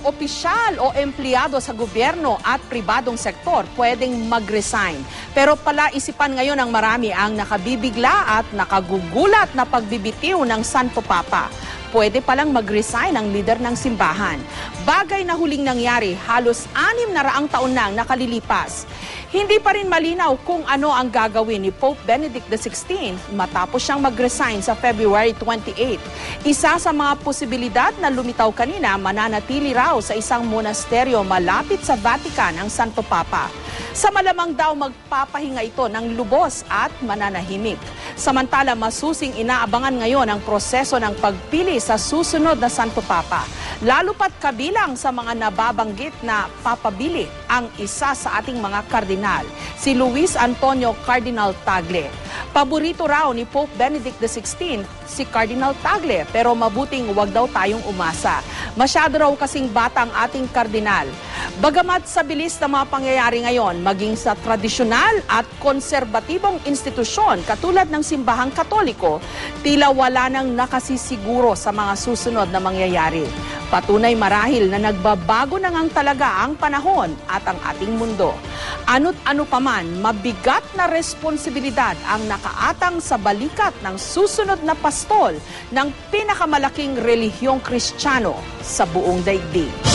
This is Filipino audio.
opisyal o empleyado sa gobyerno at pribadong sektor pwedeng mag-resign. Pero palaisipan ngayon ng marami ang nakabibigla at nakagugulat na pagbibitiw ng Santo Papa. Pwede palang mag-resign ang lider ng simbahan. Bagay na huling nangyari halos 600 taon nang nakalilipas. Hindi pa rin malinaw kung ano ang gagawin ni Pope Benedict XVI matapos siyang mag-resign sa February 28. Isa sa mga posibilidad na lumitaw kanina, mananatili raw sa isang monasteryo malapit sa Vatican ang Santo Papa. Sa malamang daw magpapahinga ito ng lubos at mananahimik. Samantala masusing inaabangan ngayon ang proseso ng pagpili sa susunod na Santo Papa. Lalo pat kabilang sa mga nababanggit na papabili ang isa sa ating mga kardinal, si Luis Antonio Cardinal Tagle. Paborito raw ni Pope Benedict XVI si Cardinal Tagle, pero mabuting huwag daw tayong umasa. Masyado raw kasing bata ang ating kardinal. Bagamat sa bilis na mga pangyayari ngayon, maging sa tradisyonal at konserbatibong institusyon katulad ng simbahang Katoliko, tila wala nang nakasisiguro sa mga susunod na mangyayari. Patunay marahil na nagbabago na ngang talaga ang panahon at ang ating mundo. Ano't ano paman, mabigat na responsibilidad ang nakaatang sa balikat ng susunod na pastol ng pinakamalaking relihiyong Kristiyano sa buong daigdig.